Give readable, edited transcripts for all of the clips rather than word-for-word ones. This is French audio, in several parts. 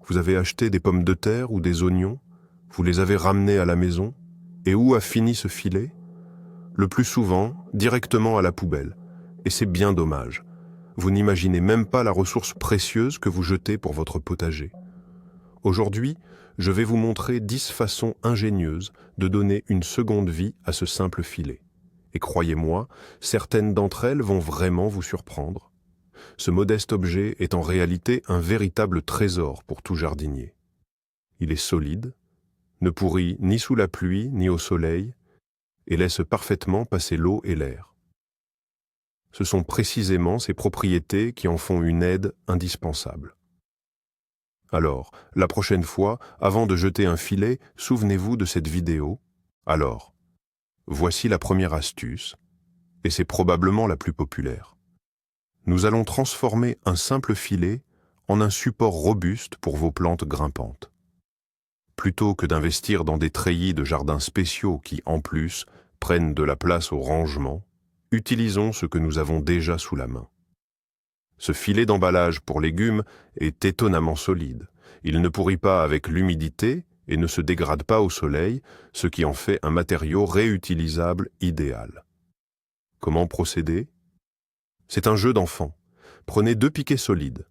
Vous avez acheté des pommes de terre ou des oignons, vous les avez ramenés à la maison, et où a fini ce filet? Le plus souvent, directement à la poubelle. Et c'est bien dommage. Vous n'imaginez même pas la ressource précieuse que vous jetez pour votre potager. Aujourd'hui, je vais vous montrer 10 façons ingénieuses de donner une seconde vie à ce simple filet. Et croyez-moi, certaines d'entre elles vont vraiment vous surprendre. Ce modeste objet est en réalité un véritable trésor pour tout jardinier. Il est solide, ne pourrit ni sous la pluie ni au soleil, et laisse parfaitement passer l'eau et l'air. Ce sont précisément ces propriétés qui en font une aide indispensable. Alors, la prochaine fois, avant de jeter un filet, souvenez-vous de cette vidéo. Alors, voici la première astuce, et c'est probablement la plus populaire. Nous allons transformer un simple filet en un support robuste pour vos plantes grimpantes. Plutôt que d'investir dans des treillis de jardins spéciaux qui, en plus, prennent de la place au rangement, utilisons ce que nous avons déjà sous la main. Ce filet d'emballage pour légumes est étonnamment solide. Il ne pourrit pas avec l'humidité et ne se dégrade pas au soleil, ce qui en fait un matériau réutilisable idéal. Comment procéder? C'est un jeu d'enfant. Prenez 2 piquets solides.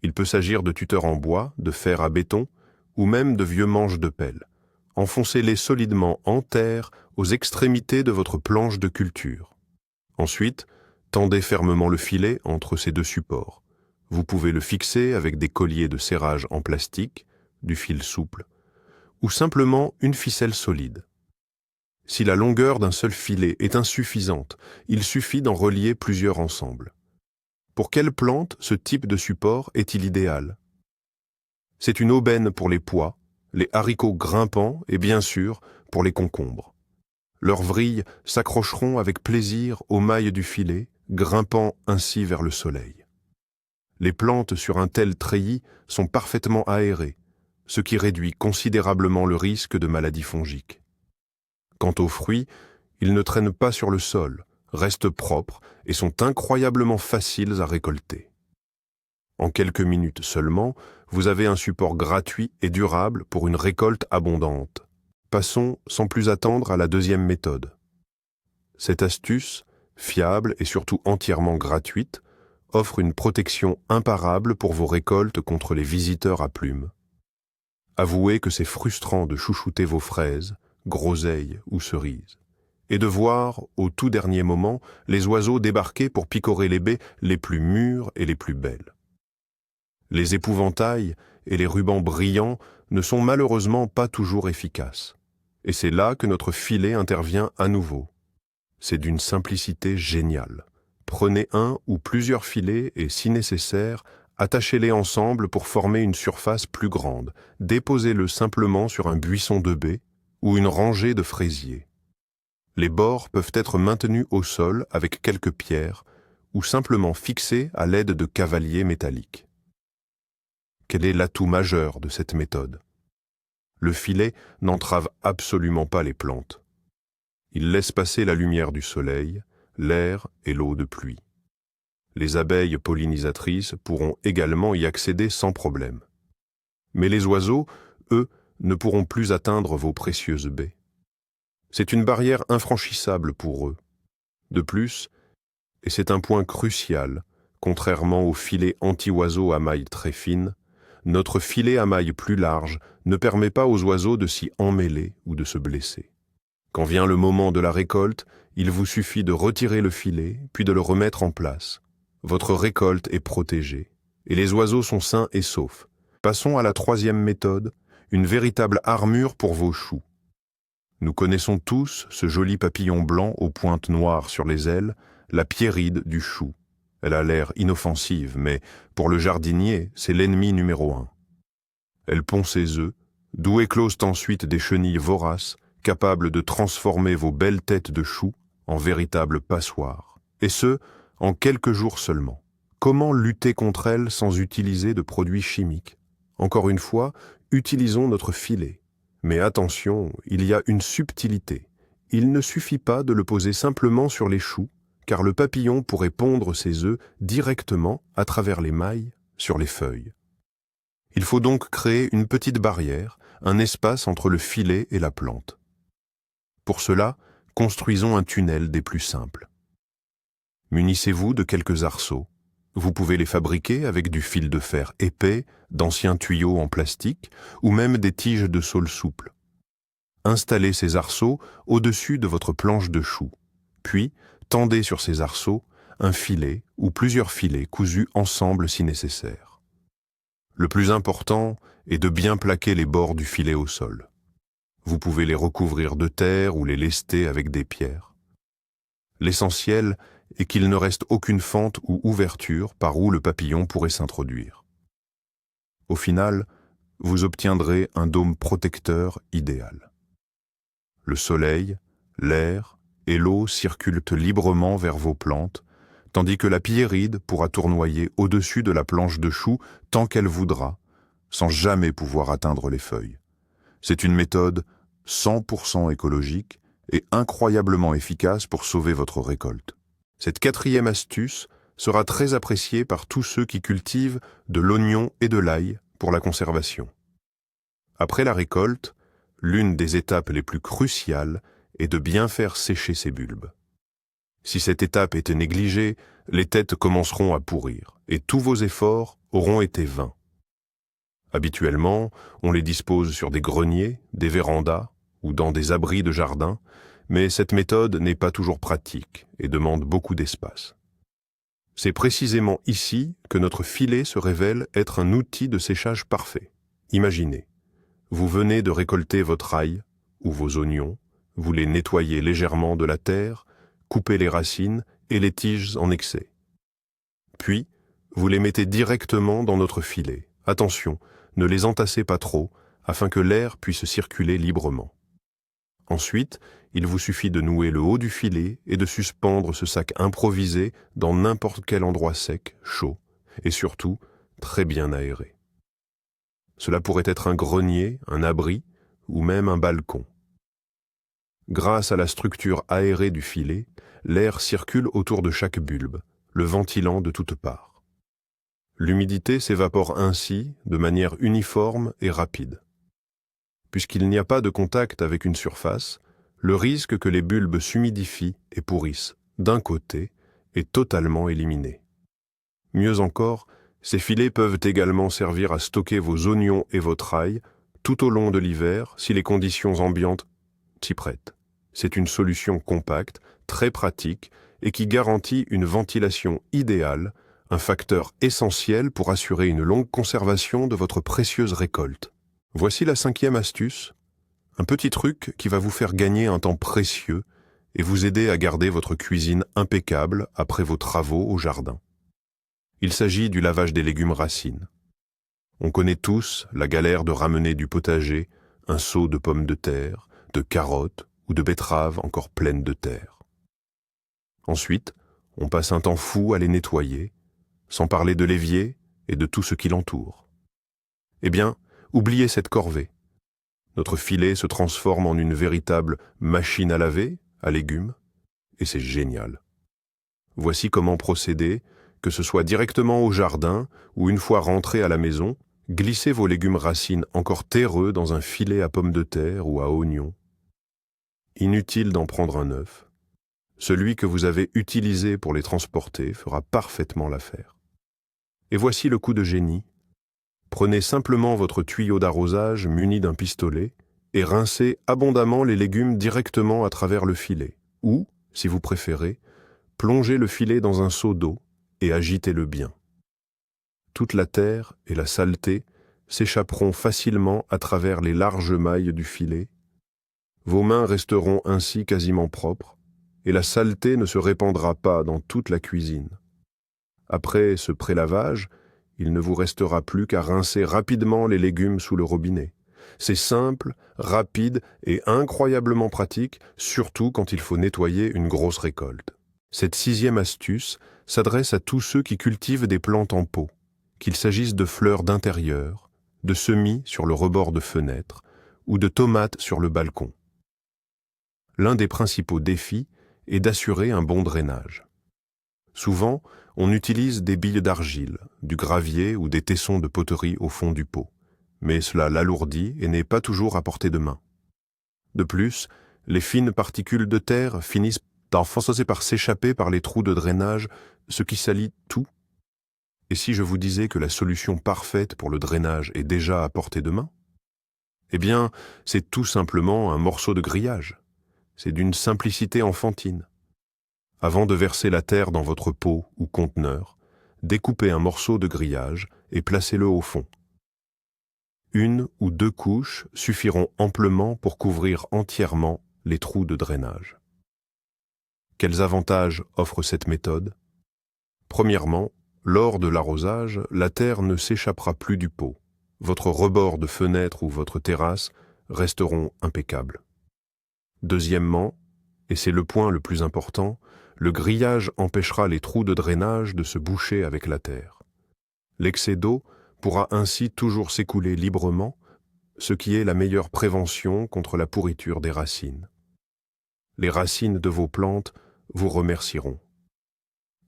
Il peut s'agir de tuteurs en bois, de fer à béton, ou même de vieux manches de pelle. Enfoncez-les solidement en terre aux extrémités de votre planche de culture. Ensuite, tendez fermement le filet entre ces 2 supports. Vous pouvez le fixer avec des colliers de serrage en plastique, du fil souple, ou simplement une ficelle solide. Si la longueur d'un seul filet est insuffisante, il suffit d'en relier plusieurs ensemble. Pour quelle plante ce type de support est-il idéal? C'est une aubaine pour les pois, les haricots grimpants et bien sûr pour les concombres. Leurs vrilles s'accrocheront avec plaisir aux mailles du filet, grimpant ainsi vers le soleil. Les plantes sur un tel treillis sont parfaitement aérées, ce qui réduit considérablement le risque de maladies fongiques. Quant aux fruits, ils ne traînent pas sur le sol, restent propres et sont incroyablement faciles à récolter. En quelques minutes seulement, vous avez un support gratuit et durable pour une récolte abondante. Passons sans plus attendre à la deuxième méthode. Cette astuce, fiable et surtout entièrement gratuite, offre une protection imparable pour vos récoltes contre les visiteurs à plumes. Avouez que c'est frustrant de chouchouter vos fraises, groseilles ou cerises, et de voir, au tout dernier moment, les oiseaux débarquer pour picorer les baies les plus mûres et les plus belles. Les épouvantails et les rubans brillants ne sont malheureusement pas toujours efficaces, et c'est là que notre filet intervient à nouveau. C'est d'une simplicité géniale. Prenez un ou plusieurs filets et, si nécessaire, attachez-les ensemble pour former une surface plus grande. Déposez-le simplement sur un buisson de baies ou une rangée de fraisiers. Les bords peuvent être maintenus au sol avec quelques pierres ou simplement fixés à l'aide de cavaliers métalliques. Quel est l'atout majeur de cette méthode? Le filet n'entrave absolument pas les plantes. Il laisse passer la lumière du soleil, l'air et l'eau de pluie. Les abeilles pollinisatrices pourront également y accéder sans problème. Mais les oiseaux, eux, ne pourront plus atteindre vos précieuses baies. C'est une barrière infranchissable pour eux. De plus, et c'est un point crucial, contrairement au filet anti-oiseaux à mailles très fines, notre filet à mailles plus large ne permet pas aux oiseaux de s'y emmêler ou de se blesser. Quand vient le moment de la récolte, il vous suffit de retirer le filet, puis de le remettre en place. Votre récolte est protégée, et les oiseaux sont sains et saufs. Passons à la troisième méthode, une véritable armure pour vos choux. Nous connaissons tous ce joli papillon blanc aux pointes noires sur les ailes, la pierride du chou. Elle a l'air inoffensive, mais pour le jardinier, c'est l'ennemi numéro 1. Elle pond ses œufs, d'où éclosent ensuite des chenilles voraces, capables de transformer vos belles têtes de choux en véritables passoires. Et ce, en quelques jours seulement. Comment lutter contre elles sans utiliser de produits chimiques? Encore une fois, utilisons notre filet. Mais attention, il y a une subtilité. Il ne suffit pas de le poser simplement sur les choux, car le papillon pourrait pondre ses œufs directement à travers les mailles sur les feuilles. Il faut donc créer une petite barrière, un espace entre le filet et la plante. Pour cela, construisons un tunnel des plus simples. Munissez-vous de quelques arceaux. Vous pouvez les fabriquer avec du fil de fer épais, d'anciens tuyaux en plastique ou même des tiges de saule souple. Installez ces arceaux au-dessus de votre planche de chou. Puis, tendez sur ces arceaux un filet ou plusieurs filets cousus ensemble si nécessaire. Le plus important est de bien plaquer les bords du filet au sol. Vous pouvez les recouvrir de terre ou les lester avec des pierres. L'essentiel est qu'il ne reste aucune fente ou ouverture par où le papillon pourrait s'introduire. Au final, vous obtiendrez un dôme protecteur idéal. Le soleil, l'air et l'eau circulent librement vers vos plantes, tandis que la pierride pourra tournoyer au-dessus de la planche de chou tant qu'elle voudra, sans jamais pouvoir atteindre les feuilles. C'est une méthode 100% écologique et incroyablement efficace pour sauver votre récolte. Cette quatrième astuce sera très appréciée par tous ceux qui cultivent de l'oignon et de l'ail pour la conservation. Après la récolte, l'une des étapes les plus cruciales est de bien faire sécher ces bulbes. Si cette étape était négligée, les têtes commenceront à pourrir et tous vos efforts auront été vains. Habituellement, on les dispose sur des greniers, des vérandas ou dans des abris de jardin, mais cette méthode n'est pas toujours pratique et demande beaucoup d'espace. C'est précisément ici que notre filet se révèle être un outil de séchage parfait. Imaginez, vous venez de récolter votre ail ou vos oignons, vous les nettoyez légèrement de la terre, coupez les racines et les tiges en excès. Puis, vous les mettez directement dans notre filet. Attention, ne les entassez pas trop, afin que l'air puisse circuler librement. Ensuite, il vous suffit de nouer le haut du filet et de suspendre ce sac improvisé dans n'importe quel endroit sec, chaud, et surtout très bien aéré. Cela pourrait être un grenier, un abri ou même un balcon. Grâce à la structure aérée du filet, l'air circule autour de chaque bulbe, le ventilant de toutes parts. L'humidité s'évapore ainsi de manière uniforme et rapide. Puisqu'il n'y a pas de contact avec une surface, le risque que les bulbes s'humidifient et pourrissent d'un côté est totalement éliminé. Mieux encore, ces filets peuvent également servir à stocker vos oignons et votre ail tout au long de l'hiver si les conditions ambiantes s'y prêtent. C'est une solution compacte, très pratique et qui garantit une ventilation idéale, un facteur essentiel pour assurer une longue conservation de votre précieuse récolte. Voici la 5e astuce, un petit truc qui va vous faire gagner un temps précieux et vous aider à garder votre cuisine impeccable après vos travaux au jardin. Il s'agit du lavage des légumes racines. On connaît tous la galère de ramener du potager, un seau de pommes de terre, de carottes ou de betteraves encore pleines de terre. Ensuite, on passe un temps fou à les nettoyer, sans parler de l'évier et de tout ce qui l'entoure. Eh bien, oubliez cette corvée. Notre filet se transforme en une véritable machine à laver, à légumes, et c'est génial. Voici comment procéder, que ce soit directement au jardin ou une fois rentré à la maison, glissez vos légumes racines encore terreux dans un filet à pommes de terre ou à oignons. Inutile d'en prendre un neuf. Celui que vous avez utilisé pour les transporter fera parfaitement l'affaire. Et voici le coup de génie. Prenez simplement votre tuyau d'arrosage muni d'un pistolet et rincez abondamment les légumes directement à travers le filet. Ou, si vous préférez, plongez le filet dans un seau d'eau et agitez-le bien. Toute la terre et la saleté s'échapperont facilement à travers les larges mailles du filet. Vos mains resteront ainsi quasiment propres et la saleté ne se répandra pas dans toute la cuisine. Après ce prélavage, il ne vous restera plus qu'à rincer rapidement les légumes sous le robinet. C'est simple, rapide et incroyablement pratique, surtout quand il faut nettoyer une grosse récolte. Cette 6e astuce s'adresse à tous ceux qui cultivent des plantes en pot, qu'il s'agisse de fleurs d'intérieur, de semis sur le rebord de fenêtres ou de tomates sur le balcon. L'un des principaux défis est d'assurer un bon drainage. Souvent, on utilise des billes d'argile, du gravier ou des tessons de poterie au fond du pot, mais cela l'alourdit et n'est pas toujours à portée de main. De plus, les fines particules de terre finissent par s'échapper par les trous de drainage, ce qui salit tout. Et si je vous disais que la solution parfaite pour le drainage est déjà à portée de main? Eh bien, c'est tout simplement un morceau de grillage. C'est d'une simplicité enfantine. Avant de verser la terre dans votre pot ou conteneur, découpez un morceau de grillage et placez-le au fond. 1 ou 2 couches suffiront amplement pour couvrir entièrement les trous de drainage. Quels avantages offre cette méthode? Premièrement, lors de l'arrosage, la terre ne s'échappera plus du pot. Votre rebord de fenêtre ou votre terrasse resteront impeccables. Deuxièmement, et c'est le point le plus important, le grillage empêchera les trous de drainage de se boucher avec la terre. L'excès d'eau pourra ainsi toujours s'écouler librement, ce qui est la meilleure prévention contre la pourriture des racines. Les racines de vos plantes vous remercieront.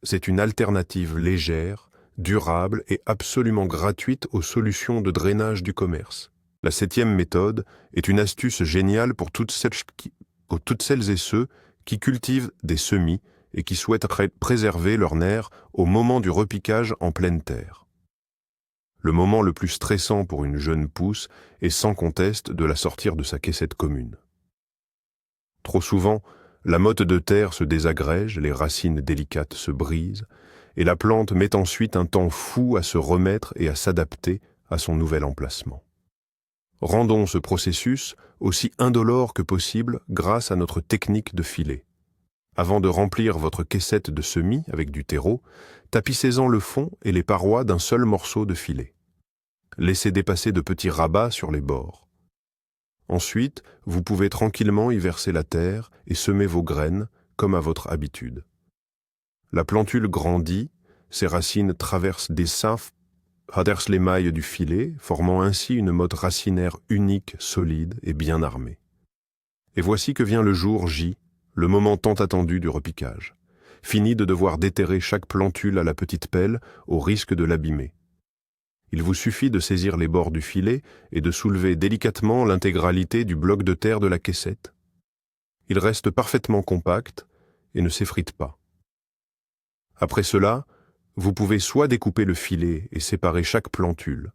C'est une alternative légère, durable et absolument gratuite aux solutions de drainage du commerce. La 7e méthode est une astuce géniale pour toutes celles et ceux qui cultivent des semis et qui souhaitent préserver leurs nerfs au moment du repiquage en pleine terre. Le moment le plus stressant pour une jeune pousse est sans conteste de la sortir de sa caissette commune. Trop souvent, la motte de terre se désagrège, les racines délicates se brisent, et la plante met ensuite un temps fou à se remettre et à s'adapter à son nouvel emplacement. Rendons ce processus aussi indolore que possible grâce à notre technique de filet. Avant de remplir votre caissette de semis avec du terreau, tapissez-en le fond et les parois d'un seul morceau de filet. Laissez dépasser de petits rabats sur les bords. Ensuite, vous pouvez tranquillement y verser la terre et semer vos graines comme à votre habitude. La plantule grandit, ses racines traversent les mailles du filet, formant ainsi une motte racinaire unique, solide et bien armée. Et voici que vient le jour J, le moment tant attendu du repiquage. Fini de devoir déterrer chaque plantule à la petite pelle au risque de l'abîmer. Il vous suffit de saisir les bords du filet et de soulever délicatement l'intégralité du bloc de terre de la caissette. Il reste parfaitement compact et ne s'effrite pas. Après cela, vous pouvez soit découper le filet et séparer chaque plantule,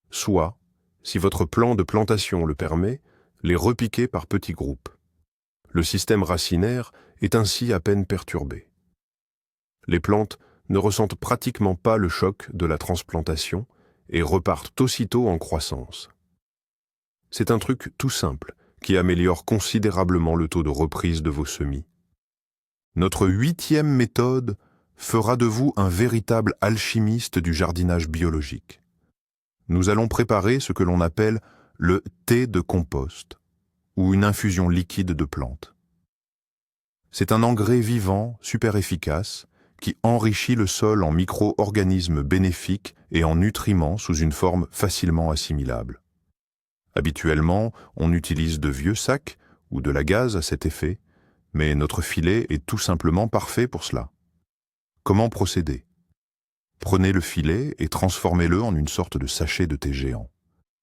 soit, si votre plan de plantation le permet, les repiquer par petits groupes. Le système racinaire est ainsi à peine perturbé. Les plantes ne ressentent pratiquement pas le choc de la transplantation et repartent aussitôt en croissance. C'est un truc tout simple qui améliore considérablement le taux de reprise de vos semis. Notre 8e méthode fera de vous un véritable alchimiste du jardinage biologique. Nous allons préparer ce que l'on appelle le thé de compost, ou une infusion liquide de plantes. C'est un engrais vivant super efficace qui enrichit le sol en micro-organismes bénéfiques et en nutriments sous une forme facilement assimilable. Habituellement, on utilise de vieux sacs ou de la gaze à cet effet, mais notre filet est tout simplement parfait pour cela. Comment procéder? Prenez le filet et transformez-le en une sorte de sachet de thé géant.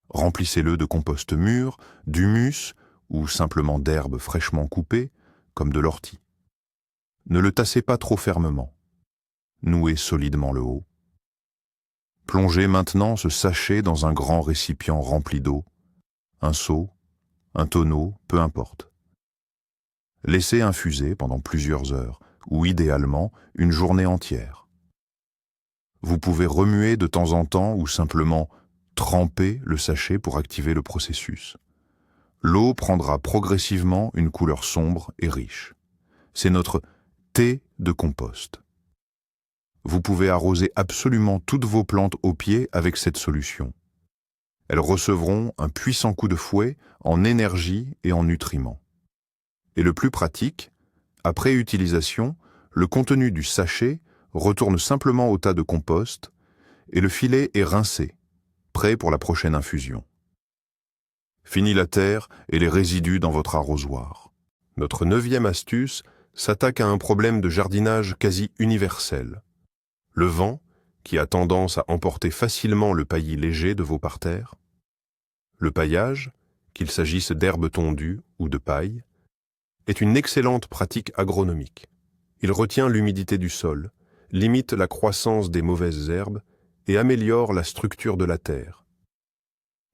Remplissez-le de compost mûr, d'humus ou simplement d'herbes fraîchement coupées, comme de l'ortie. Ne le tassez pas trop fermement. Nouez solidement le haut. Plongez maintenant ce sachet dans un grand récipient rempli d'eau, un seau, un tonneau, peu importe. Laissez infuser pendant plusieurs heures, ou idéalement une journée entière. Vous pouvez remuer de temps en temps ou simplement tremper le sachet pour activer le processus. L'eau prendra progressivement une couleur sombre et riche. C'est notre thé de compost. Vous pouvez arroser absolument toutes vos plantes au pied avec cette solution. Elles recevront un puissant coup de fouet en énergie et en nutriments. Et le plus pratique, après utilisation, le contenu du sachet retourne simplement au tas de compost et le filet est rincé, prêt pour la prochaine infusion. Fini la terre et les résidus dans votre arrosoir. Notre 9e astuce s'attaque à un problème de jardinage quasi universel. Le vent, qui a tendance à emporter facilement le paillis léger de vos parterres. Le paillage, qu'il s'agisse d'herbes tondues ou de paille, est une excellente pratique agronomique. Il retient l'humidité du sol, limite la croissance des mauvaises herbes et améliore la structure de la terre.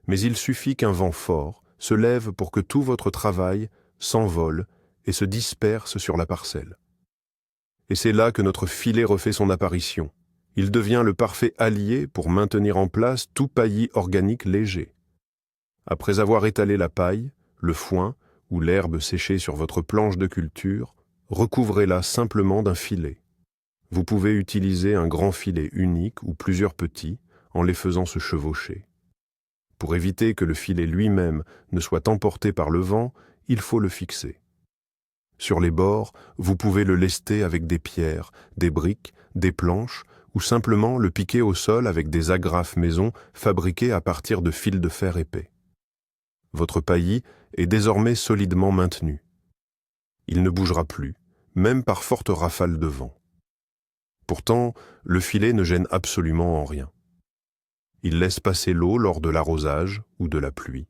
Mais il suffit qu'un vent fort se lève pour que tout votre travail s'envole et se disperse sur la parcelle. Et c'est là que notre filet refait son apparition. Il devient le parfait allié pour maintenir en place tout paillis organique léger. Après avoir étalé la paille, le foin ou l'herbe séchée sur votre planche de culture, recouvrez-la simplement d'un filet. Vous pouvez utiliser un grand filet unique ou plusieurs petits en les faisant se chevaucher. Pour éviter que le filet lui-même ne soit emporté par le vent, il faut le fixer. Sur les bords, vous pouvez le lester avec des pierres, des briques, des planches ou simplement le piquer au sol avec des agrafes maison fabriquées à partir de fils de fer épais. Votre paillis est désormais solidement maintenu. Il ne bougera plus, même par forte rafale de vent. Pourtant, le filet ne gêne absolument en rien. Il laisse passer l'eau lors de l'arrosage ou de la pluie.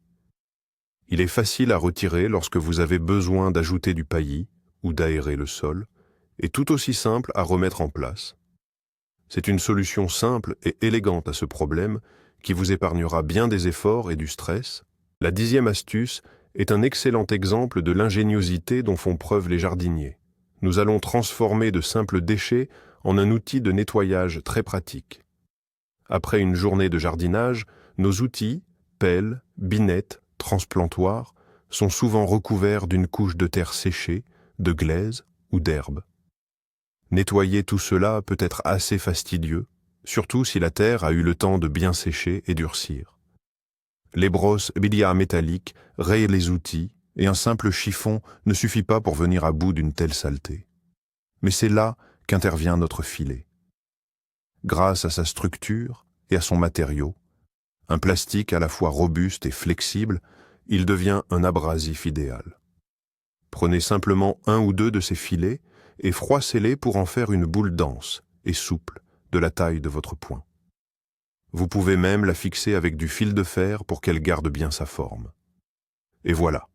Il est facile à retirer lorsque vous avez besoin d'ajouter du paillis ou d'aérer le sol, et tout aussi simple à remettre en place. C'est une solution simple et élégante à ce problème qui vous épargnera bien des efforts et du stress. La 10e astuce est un excellent exemple de l'ingéniosité dont font preuve les jardiniers. Nous allons transformer de simples déchets en un outil de nettoyage très pratique. Après une journée de jardinage, nos outils, pelles, binettes, transplantoirs, sont souvent recouverts d'une couche de terre séchée, de glaise ou d'herbe. Nettoyer tout cela peut être assez fastidieux, surtout si la terre a eu le temps de bien sécher et durcir. Les brosses bilia métalliques rayent les outils et un simple chiffon ne suffit pas pour venir à bout d'une telle saleté. Mais c'est là qu'intervient notre filet. Grâce à sa structure et à son matériau, un plastique à la fois robuste et flexible, il devient un abrasif idéal. Prenez simplement un ou deux de ces filets et froissez-les pour en faire une boule dense et souple de la taille de votre poing. Vous pouvez même la fixer avec du fil de fer pour qu'elle garde bien sa forme. Et voilà.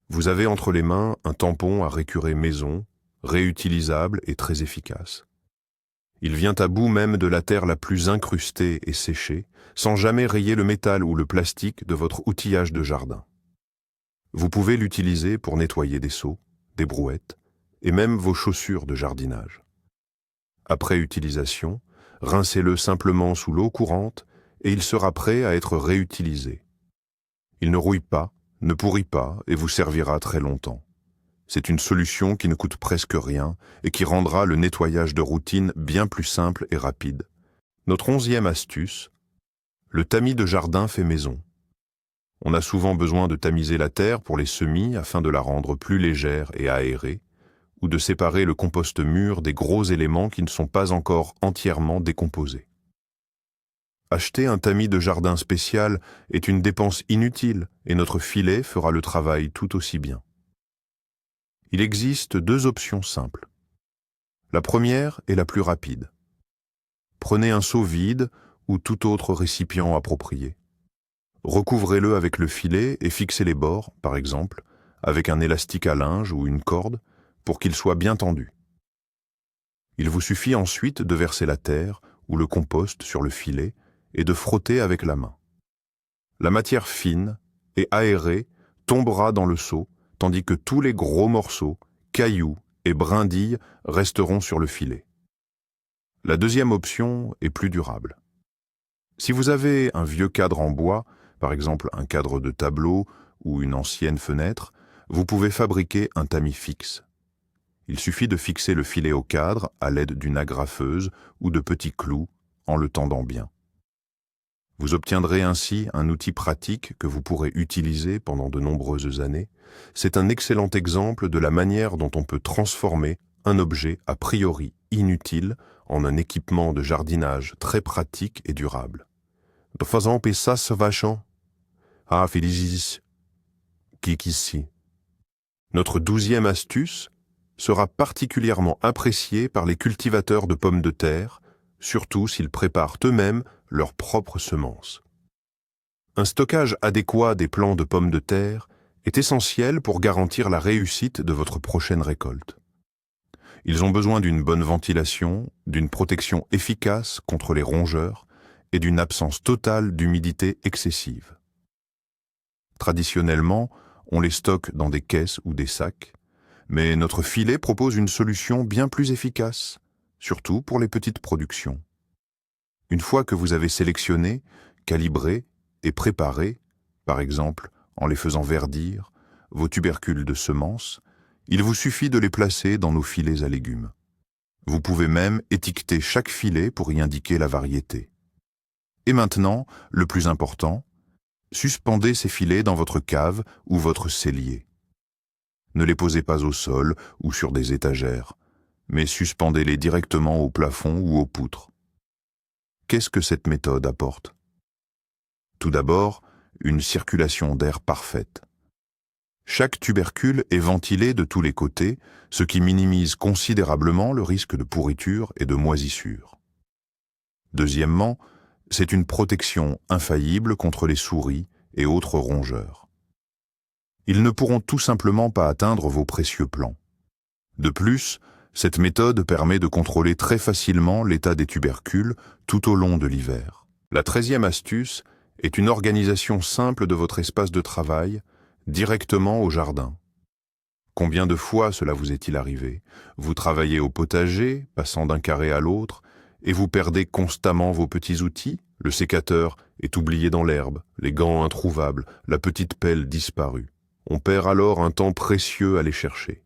Vous avez entre les mains un tampon à récurer maison, réutilisable et très efficace. Il vient à bout même de la terre la plus incrustée et séchée, sans jamais rayer le métal ou le plastique de votre outillage de jardin. Vous pouvez l'utiliser pour nettoyer des seaux, des brouettes et même vos chaussures de jardinage. Après utilisation, rincez-le simplement sous l'eau courante et il sera prêt à être réutilisé. Il ne rouille pas, ne pourrit pas et vous servira très longtemps. C'est une solution qui ne coûte presque rien et qui rendra le nettoyage de routine bien plus simple et rapide. Notre 11e astuce, le tamis de jardin fait maison. On a souvent besoin de tamiser la terre pour les semis afin de la rendre plus légère et aérée, ou de séparer le compost mûr des gros éléments qui ne sont pas encore entièrement décomposés. Acheter un tamis de jardin spécial est une dépense inutile et notre filet fera le travail tout aussi bien. Il existe deux options simples. La première est la plus rapide. Prenez un seau vide ou tout autre récipient approprié. Recouvrez-le avec le filet et fixez les bords, par exemple, avec un élastique à linge ou une corde, pour qu'il soit bien tendu. Il vous suffit ensuite de verser la terre ou le compost sur le filet et de frotter avec la main. La matière fine et aérée tombera dans le seau, tandis que tous les gros morceaux, cailloux et brindilles resteront sur le filet. La deuxième option est plus durable. Si vous avez un vieux cadre en bois, par exemple un cadre de tableau ou une ancienne fenêtre, vous pouvez fabriquer un tamis fixe. Il suffit de fixer le filet au cadre à l'aide d'une agrafeuse ou de petits clous en le tendant bien. Vous obtiendrez ainsi un outil pratique que vous pourrez utiliser pendant de nombreuses années. C'est un excellent exemple de la manière dont on peut transformer un objet a priori inutile en un équipement de jardinage très pratique et durable. De façon que ça se vachant. Ah, Félix, qui ici. Notre 12e astuce sera particulièrement apprécié par les cultivateurs de pommes de terre, surtout s'ils préparent eux-mêmes leurs propres semences. Un stockage adéquat des plants de pommes de terre est essentiel pour garantir la réussite de votre prochaine récolte. Ils ont besoin d'une bonne ventilation, d'une protection efficace contre les rongeurs et d'une absence totale d'humidité excessive. Traditionnellement, on les stocke dans des caisses ou des sacs, mais notre filet propose une solution bien plus efficace, surtout pour les petites productions. Une fois que vous avez sélectionné, calibré et préparé, par exemple en les faisant verdir, vos tubercules de semences, il vous suffit de les placer dans nos filets à légumes. Vous pouvez même étiqueter chaque filet pour y indiquer la variété. Et maintenant, le plus important, suspendez ces filets dans votre cave ou votre cellier. Ne les posez pas au sol ou sur des étagères, mais suspendez-les directement au plafond ou aux poutres. Qu'est-ce que cette méthode apporte? Tout d'abord, une circulation d'air parfaite. Chaque tubercule est ventilé de tous les côtés, ce qui minimise considérablement le risque de pourriture et de moisissure. Deuxièmement, c'est une protection infaillible contre les souris et autres rongeurs. Ils ne pourront tout simplement pas atteindre vos précieux plants. De plus, cette méthode permet de contrôler très facilement l'état des tubercules tout au long de l'hiver. La 13e astuce est une organisation simple de votre espace de travail, directement au jardin. Combien de fois cela vous est-il arrivé? Vous travaillez au potager, passant d'un carré à l'autre, et vous perdez constamment vos petits outils? Le sécateur est oublié dans l'herbe, les gants introuvables, la petite pelle disparue. On perd alors un temps précieux à les chercher.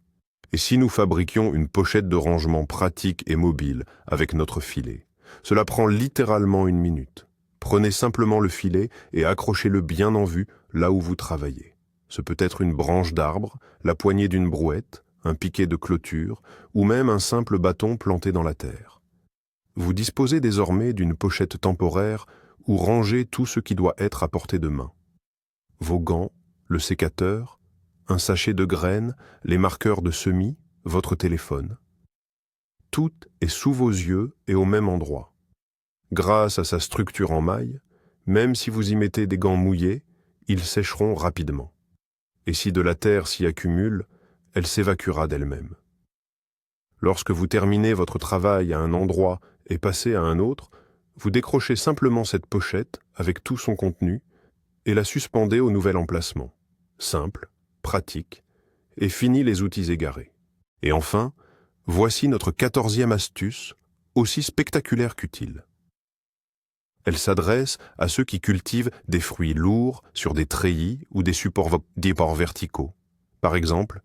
Et si nous fabriquions une pochette de rangement pratique et mobile avec notre filet? Cela prend littéralement 1 minute. Prenez simplement le filet et accrochez-le bien en vue là où vous travaillez. Ce peut être une branche d'arbre, la poignée d'une brouette, un piquet de clôture ou même un simple bâton planté dans la terre. Vous disposez désormais d'une pochette temporaire où rangez tout ce qui doit être à portée de main. Vos gants, le sécateur, un sachet de graines, les marqueurs de semis, votre téléphone. Tout est sous vos yeux et au même endroit. Grâce à sa structure en maille, même si vous y mettez des gants mouillés, ils sécheront rapidement. Et si de la terre s'y accumule, elle s'évacuera d'elle-même. Lorsque vous terminez votre travail à un endroit et passez à un autre, vous décrochez simplement cette pochette avec tout son contenu et la suspendez au nouvel emplacement. Simple, pratique, et fini les outils égarés. Et enfin, voici notre 14e astuce, aussi spectaculaire qu'utile. Elle s'adresse à ceux qui cultivent des fruits lourds sur des treillis ou des supports verticaux. Par exemple,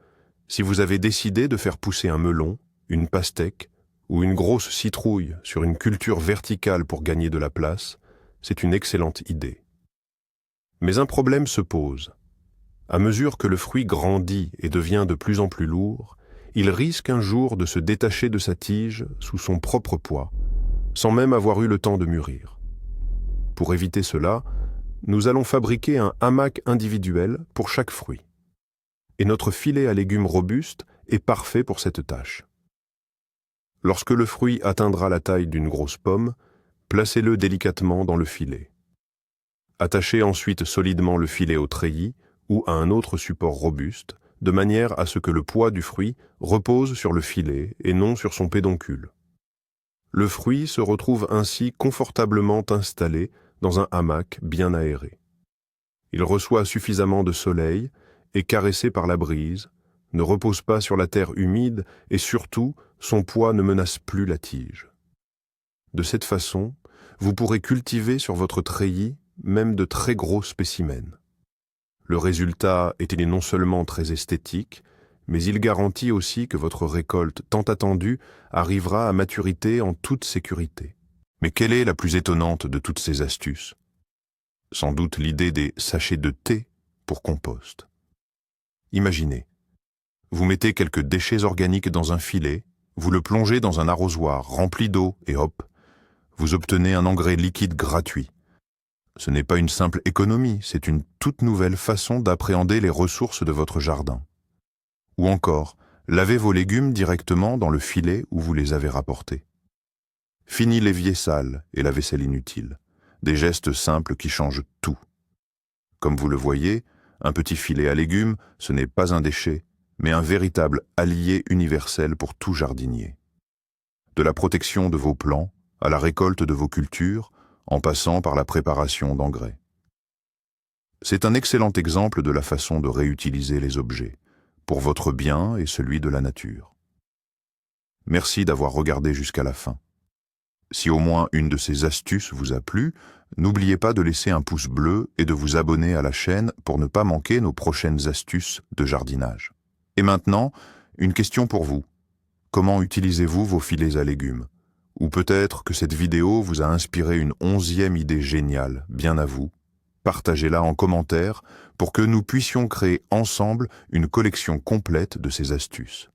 si vous avez décidé de faire pousser un melon, une pastèque ou une grosse citrouille sur une culture verticale pour gagner de la place, c'est une excellente idée. Mais un problème se pose. À mesure que le fruit grandit et devient de plus en plus lourd, il risque un jour de se détacher de sa tige sous son propre poids, sans même avoir eu le temps de mûrir. Pour éviter cela, nous allons fabriquer un hamac individuel pour chaque fruit. Et notre filet à légumes robuste est parfait pour cette tâche. Lorsque le fruit atteindra la taille d'une grosse pomme, placez-le délicatement dans le filet. Attachez ensuite solidement le filet au treillis ou à un autre support robuste, de manière à ce que le poids du fruit repose sur le filet et non sur son pédoncule. Le fruit se retrouve ainsi confortablement installé dans un hamac bien aéré. Il reçoit suffisamment de soleil, est caressé par la brise, ne repose pas sur la terre humide et surtout, son poids ne menace plus la tige. De cette façon, vous pourrez cultiver sur votre treillis même de très gros spécimens. Le résultat est non seulement très esthétique, mais il garantit aussi que votre récolte tant attendue arrivera à maturité en toute sécurité. Mais quelle est la plus étonnante de toutes ces astuces? Sans doute l'idée des sachets de thé pour compost. Imaginez, vous mettez quelques déchets organiques dans un filet, vous le plongez dans un arrosoir rempli d'eau et hop, vous obtenez un engrais liquide gratuit. Ce n'est pas une simple économie, c'est une toute nouvelle façon d'appréhender les ressources de votre jardin. Ou encore, Lavez vos légumes directement dans le filet où vous les avez rapportés. Fini l'évier sale et la vaisselle inutile. Des gestes simples qui changent tout. Comme vous le voyez, un petit filet à légumes, ce n'est pas un déchet, mais un véritable allié universel pour tout jardinier. De la protection de vos plants à la récolte de vos cultures, en passant par la préparation d'engrais. C'est un excellent exemple de la façon de réutiliser les objets, pour votre bien et celui de la nature. Merci d'avoir regardé jusqu'à la fin. Si au moins une de ces astuces vous a plu, n'oubliez pas de laisser un pouce bleu et de vous abonner à la chaîne pour ne pas manquer nos prochaines astuces de jardinage. Et maintenant, une question pour vous. Comment utilisez-vous vos filets à légumes? Ou peut-être que cette vidéo vous a inspiré une 11e idée géniale, bien à vous. Partagez-la en commentaire pour que nous puissions créer ensemble une collection complète de ces astuces.